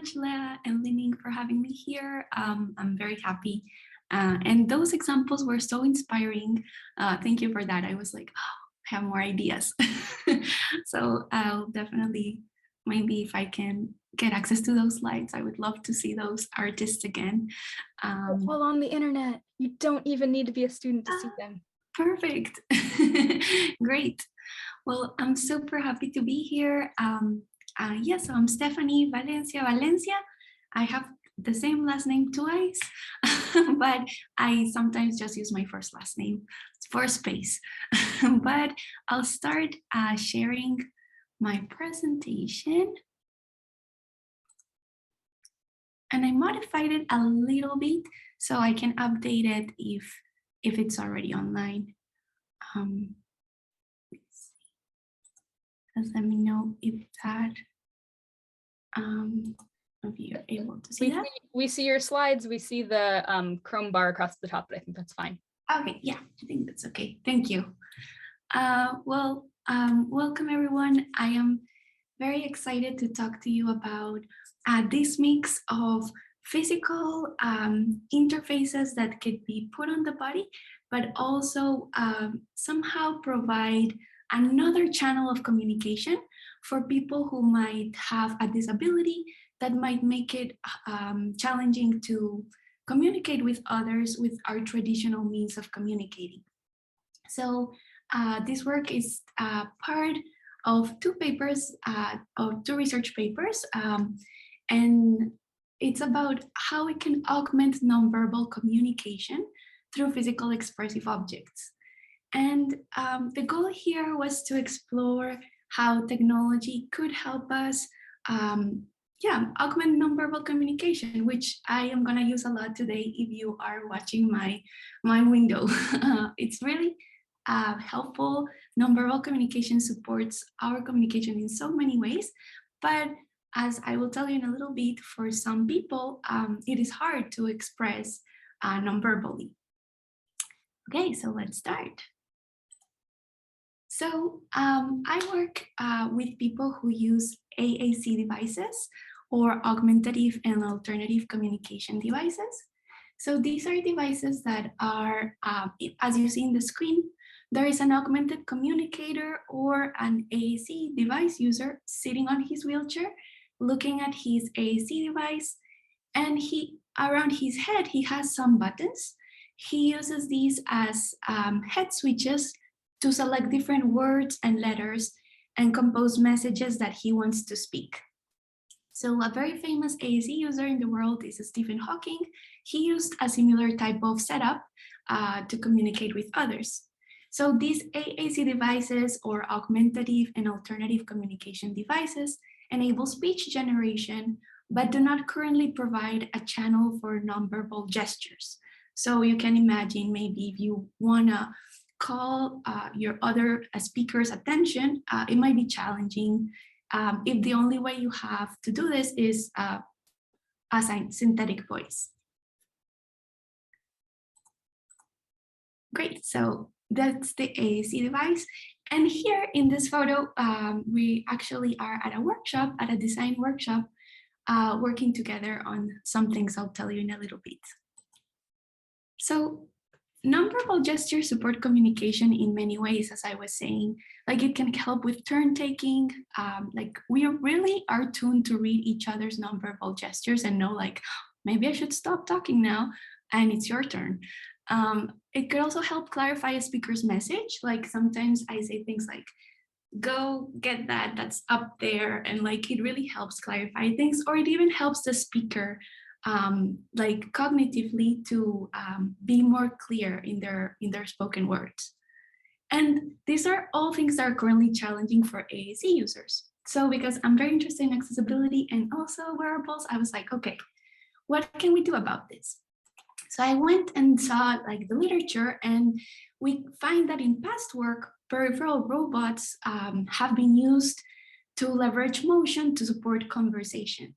much, Leah and Lining, for having me here. I'm very happy. And those examples were so inspiring. Thank you for that. I was like, oh, I have more ideas. So I'll definitely, maybe if I can get access to those slides, I would love to see those artists again. All on the internet. You don't even need to be a student to see them. Perfect. Great. Well, I'm super happy to be here. Yes, so I'm Stephanie Valencia. I have the same last name twice, but I sometimes just use my first last name for space. But I'll start sharing my presentation. And I modified it a little bit so I can update it if it's already online. Just let me know if that, if you're able to see that. We see your slides. We see the Chrome bar across the top, but I think that's fine. Okay, yeah, I think that's okay. Thank you. Welcome everyone. I am very excited to talk to you about this mix of physical interfaces that could be put on the body, but also somehow provide another channel of communication for people who might have a disability that might make it challenging to communicate with others with our traditional means of communicating. So this work is part of two papers, of two research papers, and it's about how we can augment nonverbal communication through physical expressive objects. And the goal here was to explore how technology could help us augment nonverbal communication, which I am gonna use a lot today if you are watching my window. It's really helpful. Nonverbal communication supports our communication in so many ways, but as I will tell you in a little bit, for some people, it is hard to express nonverbally. Okay, so let's start. So I work with people who use AAC devices or augmentative and alternative communication devices. So these are devices that are, as you see in the screen, there is an augmented communicator or an AAC device user sitting on his wheelchair, looking at his AAC device, and around his head, he has some buttons. He uses these as head switches to select different words and letters and compose messages that he wants to speak. So a very famous AAC user in the world is Stephen Hawking. He used a similar type of setup to communicate with others. So these AAC devices, or augmentative and alternative communication devices, enable speech generation, but do not currently provide a channel for nonverbal gestures. So you can imagine maybe if you wanna call your other speaker's attention, it might be challenging if the only way you have to do this is as a synthetic voice. Great, so that's the AAC device. And here in this photo, we actually are at a workshop, at a design workshop, working together on some things I'll tell you in a little bit. So nonverbal gestures support communication in many ways, as I was saying. Like it can help with turn taking. Like we really are tuned to read each other's nonverbal gestures and know like, maybe I should stop talking now and it's your turn. It could also help clarify a speaker's message. Like sometimes I say things like, go get that, that's up there. And like, it really helps clarify things, or it even helps the speaker like cognitively to be more clear in their spoken words. And these are all things that are currently challenging for AAC users. So because I'm very interested in accessibility and also wearables, I was like, okay, what can we do about this? So I went and saw like the literature, and we find that in past work, peripheral robots have been used to leverage motion to support conversation.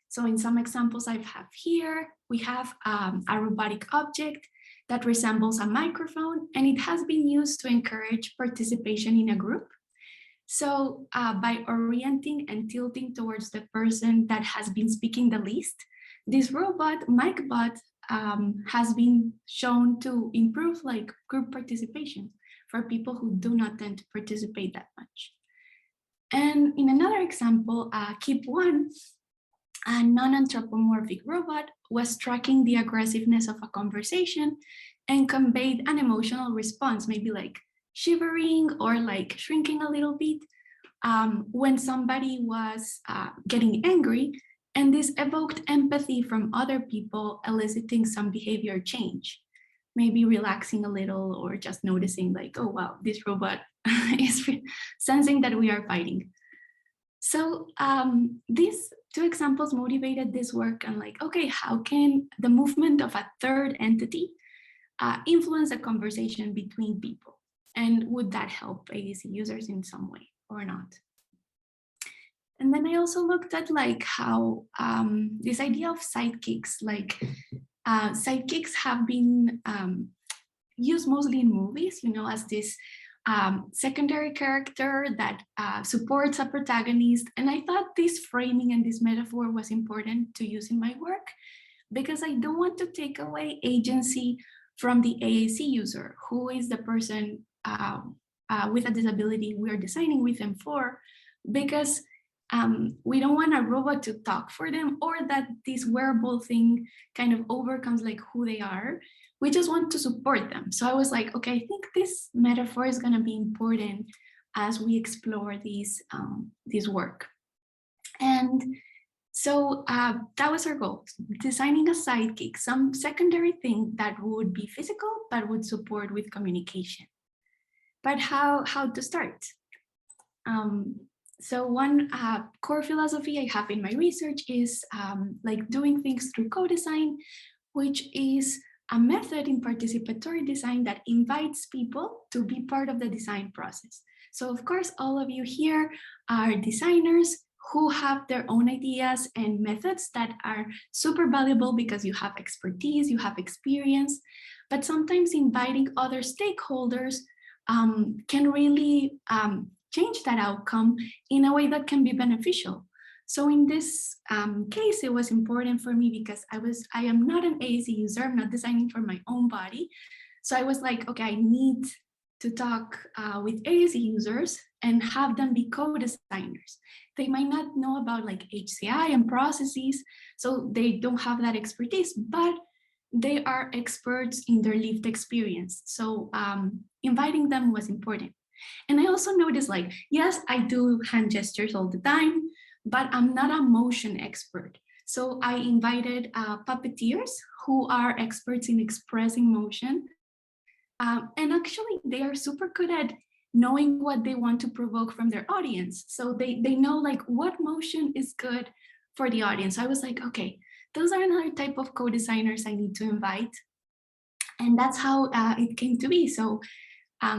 So in some examples I have here, we have a robotic object that resembles a microphone, and it has been used to encourage participation in a group. So by orienting and tilting towards the person that has been speaking the least, this robot, MicBot, has been shown to improve like group participation for people who do not tend to participate that much. And in another example, Keep1, a non-anthropomorphic robot, was tracking the aggressiveness of a conversation and conveyed an emotional response, maybe like shivering or like shrinking a little bit when somebody was getting angry. And this evoked empathy from other people, eliciting some behavior change, maybe relaxing a little or just noticing like, oh, wow, this robot is sensing that we are fighting. So these two examples motivated this work and like, okay, how can the movement of a third entity influence a conversation between people? And would that help AAC users in some way or not? And then I also looked at like how this idea of sidekicks, like sidekicks have been used mostly in movies, you know, as this secondary character that supports a protagonist. And I thought this framing and this metaphor was important to use in my work because I don't want to take away agency from the AAC user, who is the person with a disability we're designing with them for, because we don't want a robot to talk for them or that this wearable thing kind of overcomes like who they are. We just want to support them. So I was like, okay, I think this metaphor is going to be important as we explore this work. And so that was our goal, designing a sidekick, some secondary thing that would be physical, but would support with communication. But how to start? So one core philosophy I have in my research is like doing things through co-design, which is a method in participatory design that invites people to be part of the design process. So of course, all of you here are designers who have their own ideas and methods that are super valuable because you have expertise, you have experience, but sometimes inviting other stakeholders can really change that outcome in a way that can be beneficial. So in this case, it was important for me because I am not an AAC user, I'm not designing for my own body. So I was like, okay, I need to talk with AAC users and have them be co-designers. They might not know about like HCII and processes, so they don't have that expertise, but they are experts in their lived experience. So inviting them was important. And I also noticed like, yes, I do hand gestures all the time, but I'm not a motion expert. So I invited puppeteers who are experts in expressing motion. And actually they are super good at knowing what they want to provoke from their audience. So they know like what motion is good for the audience. So I was like, okay, those are another type of co-designers I need to invite. And that's how it came to be. So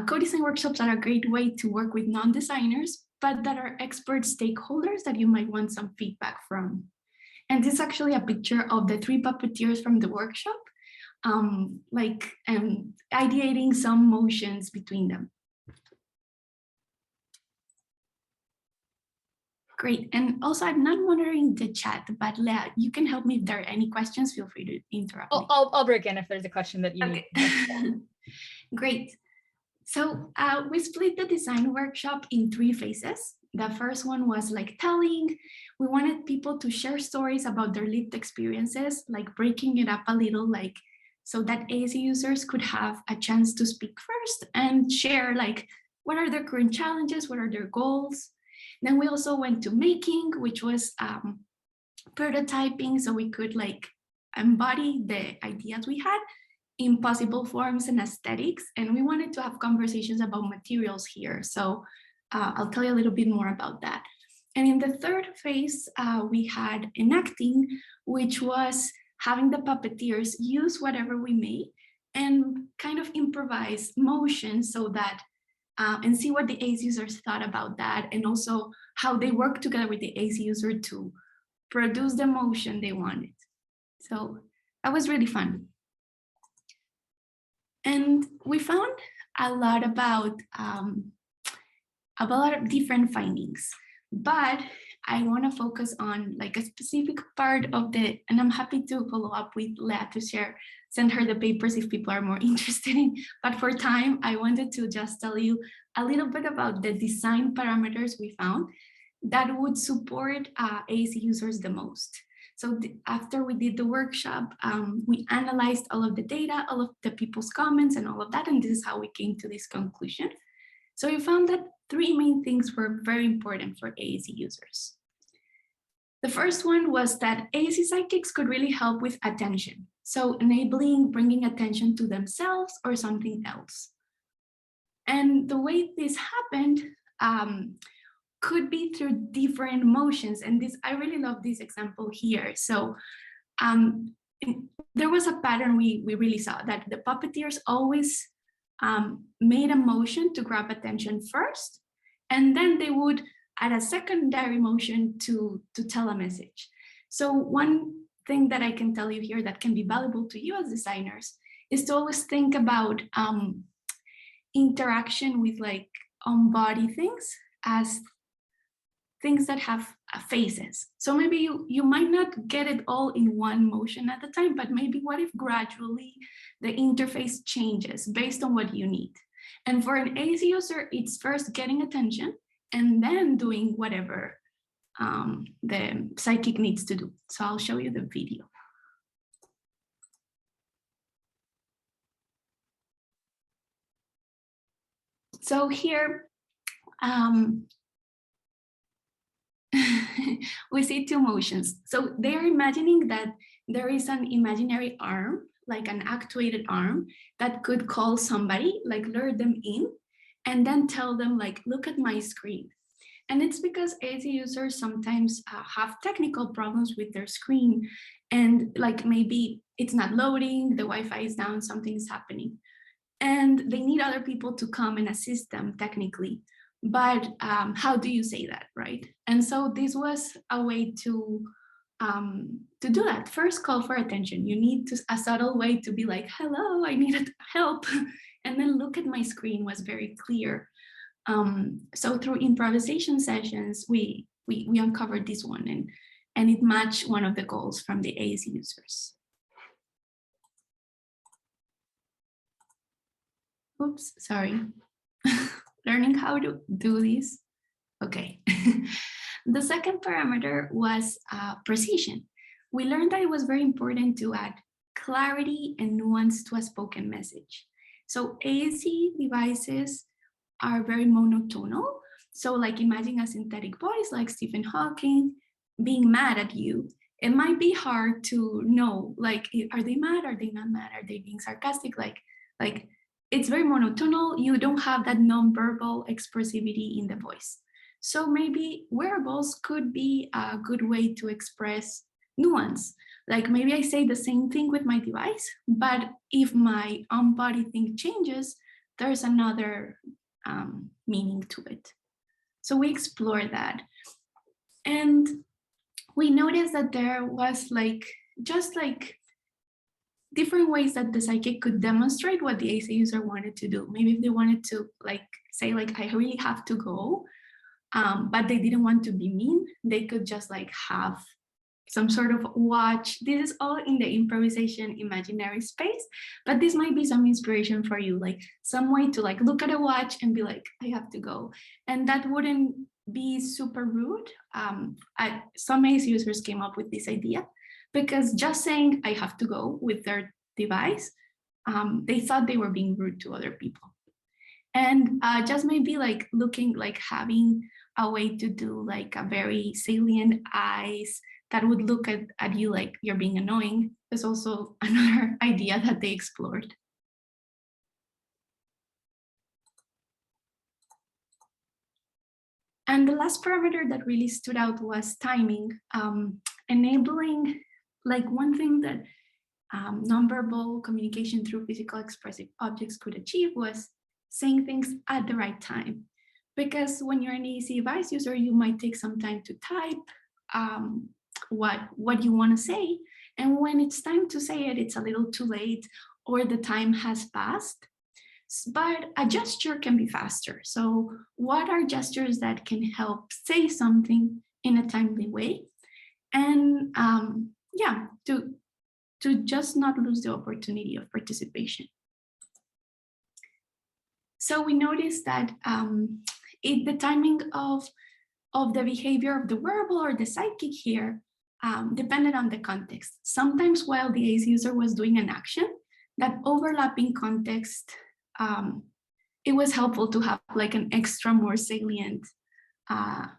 co-design workshops are a great way to work with non-designers, but that are expert stakeholders that you might want some feedback from. And this is actually a picture of the 3 puppeteers from the workshop, ideating some motions between them. Great. And also, I'm not monitoring the chat, but Leah, you can help me if there are any questions. Feel free to interrupt me. I'll break in if there's a question that you okay. need. Great. So we split the design workshop in 3 phases. The first one was like telling. We wanted people to share stories about their lived experiences, like breaking it up a little, like so that AAC users could have a chance to speak first and share like what are their current challenges, what are their goals. Then we also went to making, which was prototyping, so we could like embody the ideas we had in possible forms and aesthetics. And we wanted to have conversations about materials here. So I'll tell you a little bit more about that. And in the third phase, we had enacting, which was having the puppeteers use whatever we made and kind of improvise motion so that, and see what the AAC users thought about that, and also how they work together with the AAC user to produce the motion they wanted. So that was really fun. And we found a lot about a lot of different findings, but I want to focus on like a specific part of the, and I'm happy to follow up with Leah to send her the papers if people are more interested in, but for time, I wanted to just tell you a little bit about the design parameters we found that would support AAC users the most. So after we did the workshop, we analyzed all of the data, all of the people's comments and all of that, and this is how we came to this conclusion. So we found that 3 main things were very important for AAC users. The first one was that AAC psychics could really help with attention. So enabling bringing attention to themselves or something else. And the way this happened could be through different motions. And this, I really love this example here. So there was a pattern we really saw that the puppeteers always made a motion to grab attention first, and then they would add a secondary motion to tell a message. So one thing that I can tell you here that can be valuable to you as designers is to always think about interaction with like on-body things as things that have phases. So maybe you might not get it all in one motion at the time, but maybe what if gradually the interface changes based on what you need? And for an AAC user, it's first getting attention and then doing whatever the psychic needs to do. So I'll show you the video. So here, we see 2 motions. So they're imagining that there is an imaginary arm, like an actuated arm, that could call somebody, like lure them in, and then tell them like, look at my screen. And it's because AAC users sometimes have technical problems with their screen, and like maybe it's not loading, the Wi-Fi is down, something is happening. And they need other people to come and assist them technically. But how do you say that, right? And so this was a way to do that. First, call for attention. You need a subtle way to be like, hello, I need help. And then look at my screen was very clear. So through improvisation sessions, we uncovered this one, and it matched one of the goals from the AAC users. Oops, sorry. Learning how to do this. Okay. The second parameter was precision. We learned that it was very important to add clarity and nuance to a spoken message. So AAC devices are very monotonal. So like imagine a synthetic voice like Stephen Hawking being mad at you. It might be hard to know, like, are they mad? Are they not mad? Are they being sarcastic? Like it's very monotonal. You don't have that nonverbal expressivity in the voice. So maybe wearables could be a good way to express nuance. Like maybe I say the same thing with my device, but if my on-body thing changes, there's another meaning to it. So we explore that. And we noticed that there was just different ways that the psychic could demonstrate what the AAC user wanted to do. Maybe if they wanted to say I really have to go, but they didn't want to be mean, they could just have some sort of watch. This is all in the improvisation imaginary space, but this might be some inspiration for you, some way to look at a watch and be like, I have to go. And that wouldn't be super rude. Some AAC users came up with this idea because just saying I have to go with their device, they thought they were being rude to other people. And just maybe looking having a way to do a very salient eyes that would look at you like you're being annoying is also another idea that they explored. And the last parameter that really stood out was timing, enabling one thing that nonverbal communication through physical expressive objects could achieve was saying things at the right time. Because when you're an AAC device user, you might take some time to type what you want to say. And when it's time to say it, it's a little too late or the time has passed. but a gesture can be faster. So what are gestures that can help say something in a timely way? And yeah, to just not lose the opportunity of participation. So we noticed that the timing of the behavior of the wearable or the sidekick here depended on the context. Sometimes while the ACE user was doing an action, that overlapping context, it was helpful to have like an extra more salient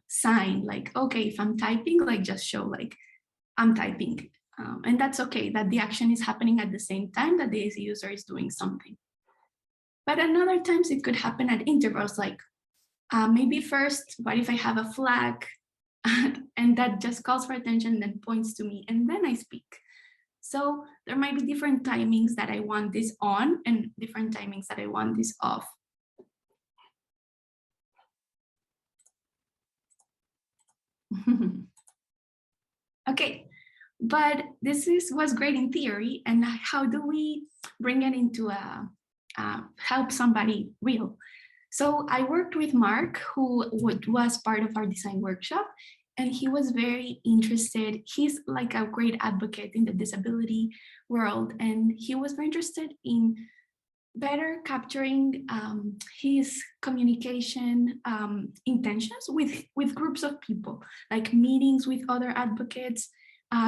sign, like, okay, if I'm typing, like just show like I'm typing. And that's okay, that the action is happening at the same time that the ACE user is doing something. But at other times it could happen at intervals, like maybe first, what if I have a flag and that just calls for attention, then points to me, and then I speak. So there might be different timings that I want this on and different timings that I want this off. Okay, but this was great in theory, and how do we bring it into help somebody real? So I worked with Mark, who was part of our design workshop, and he was very interested. He's like a great advocate in the disability world, and he was very interested in better capturing his communication intentions with groups of people, like meetings with other advocates.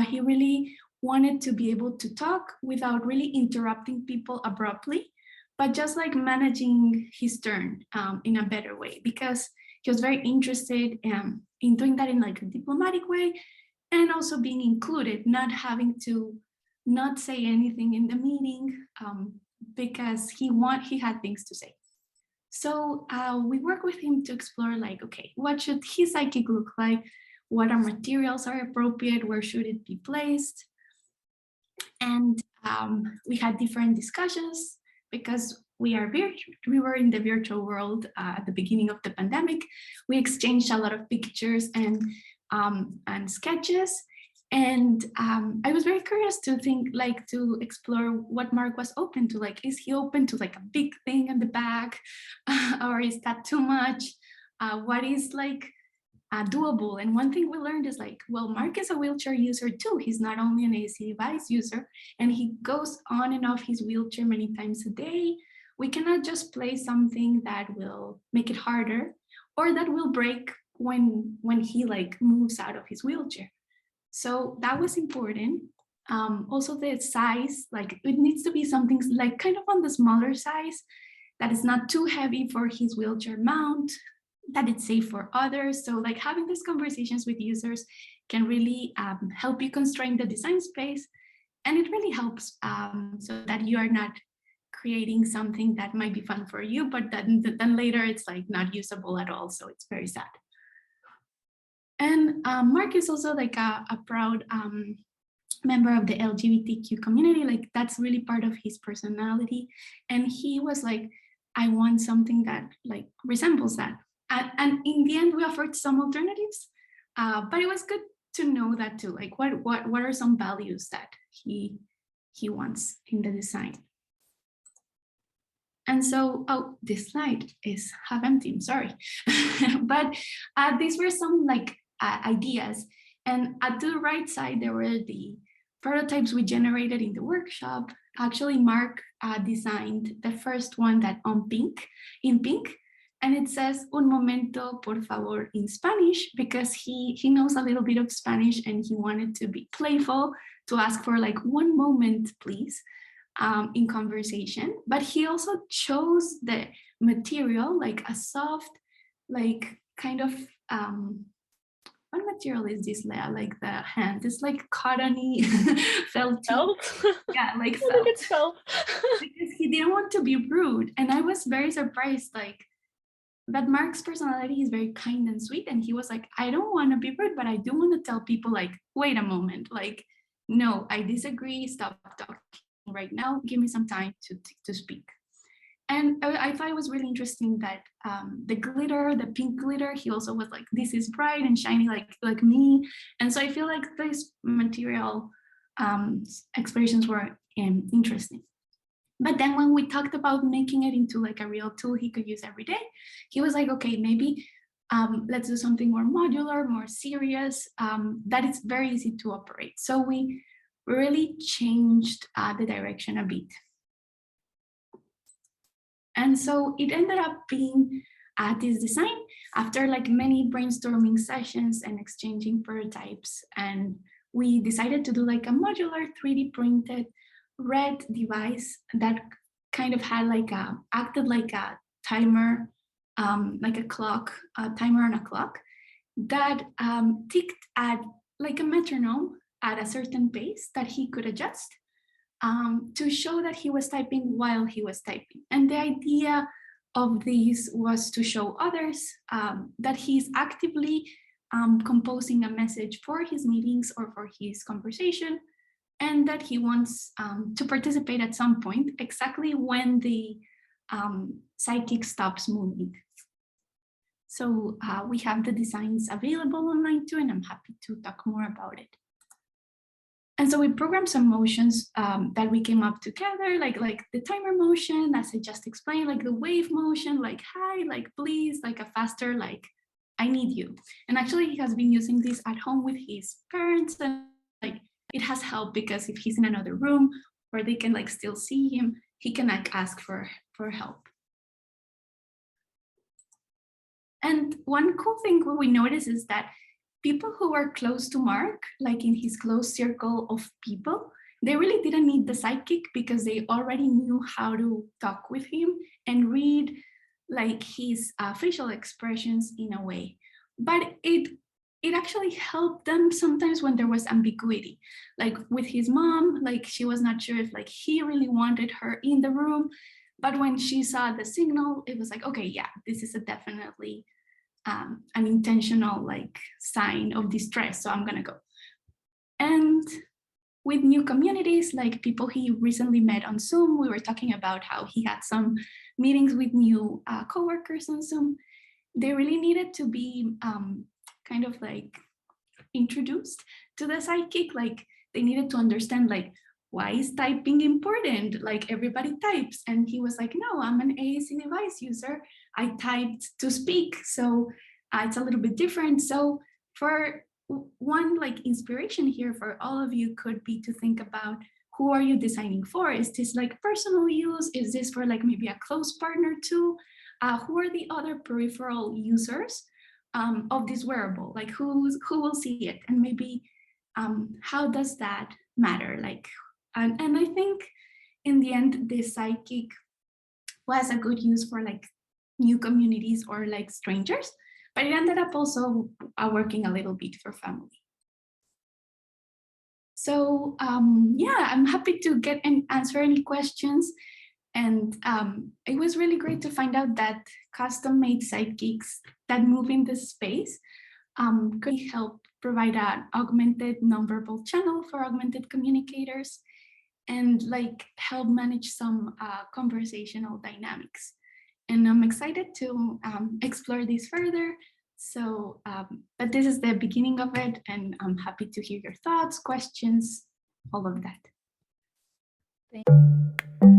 He really wanted to be able to talk without really interrupting people abruptly, but just like managing his turn in a better way, because he was very interested in doing that in like a diplomatic way, and also being included, not having to not say anything in the meeting because he had things to say. So we work with him to explore like, okay, what should his psychic look like? What are materials are appropriate? Where should it be placed? And we had different discussions because we were in the virtual world at the beginning of the pandemic. We exchanged a lot of pictures and sketches. And I was very curious to to explore what Mark was open to. Like, is he open to like a big thing in the back, or is that too much? What is like doable? And one thing we learned is like, well, Mark is a wheelchair user too. He's not only an AC device user, and he goes on and off his wheelchair many times a day. We cannot just play something that will make it harder or that will break when he like moves out of his wheelchair. So that was important. Also the size, like it needs to be something like kind of on the smaller size, that is not too heavy for his wheelchair mount, that it's safe for others. So like having these conversations with users can really help you constrain the design space. And it really helps so that you are not creating something that might be fun for you, but then later it's like not usable at all. So it's very sad. And Mark is also like a proud member of the LGBTQ community. Like that's really part of his personality. And he was like, I want something that like resembles that. And in the end, we offered some alternatives, but it was good to know that too. Like what are some values that he wants in the design? And so, oh, this slide is half empty, I'm sorry. But these were some like ideas. And at the right side, there were the prototypes we generated in the workshop. Actually, Mark designed the first one that in pink. And it says, un momento, por favor, in Spanish, because he knows a little bit of Spanish and he wanted to be playful, to ask for like 1 moment, please. In conversation, but he also chose the material like a soft, like kind of what material is this, Leah? Like the hand, it's like cottony, felt. Yeah, like felt. I think it's felt. Because he didn't want to be rude, and I was very surprised. Like, but Mark's personality is very kind and sweet, and he was like, I don't want to be rude, but I do want to tell people like, wait a moment, like, no, I disagree. Stop talking right now, give me some time to speak. And I thought it was really interesting that the glitter, the pink glitter, he also was like, this is bright and shiny like me. And so I feel like these material expressions were interesting. But then when we talked about making it into like a real tool he could use every day, he was like, okay, maybe let's do something more modular, more serious, that is very easy to operate. So we really changed the direction a bit. And so it ended up being this design after like many brainstorming sessions and exchanging prototypes. And we decided to do like a modular 3D printed red device that kind of had like acted like a timer, like a clock, a timer on a clock that ticked at like a metronome at a certain pace that he could adjust to show that he was typing while he was typing. And the idea of this was to show others that he's actively composing a message for his meetings or for his conversation, and that he wants to participate at some point, exactly when the psychic stops moving. So we have the designs available online too, and I'm happy to talk more about it. And so we programmed some motions that we came up together, like the timer motion, as I just explained, like the wave motion, like hi, like please, like a faster, like I need you. And actually he has been using this at home with his parents, and like it has helped because if he's in another room where they can like still see him, he can like ask for help. And one cool thing we notice is that people who were close to Mark, like in his close circle of people, they really didn't need the sidekick because they already knew how to talk with him and read like his facial expressions in a way. But it actually helped them sometimes when there was ambiguity. Like with his mom, like she was not sure if like he really wanted her in the room. But when she saw the signal, it was like, okay, yeah, this is a definitely an intentional like sign of distress, so I'm gonna go. And with new communities, like people he recently met on Zoom, we were talking about how he had some meetings with new coworkers on Zoom. They really needed to be kind of like introduced to the psychic, like they needed to understand like, why is typing important? Like everybody types. And he was like, no, I'm an AAC device user. I typed to speak. So it's a little bit different. So for one like inspiration here for all of you could be to think about, who are you designing for? Is this like personal use? Is this for like maybe a close partner too? Who are the other peripheral users of this wearable? Like who will see it? And maybe how does that matter? Like, and I think in the end, the psychic was a good use for like new communities or like strangers, but it ended up also working a little bit for family. So yeah, I'm happy to get and answer any questions. And it was really great to find out that custom-made sidekicks that move in this space could help provide an augmented nonverbal channel for augmented communicators and like help manage some conversational dynamics. And I'm excited to explore this further. So, but this is the beginning of it, and I'm happy to hear your thoughts, questions, all of that. Thank you.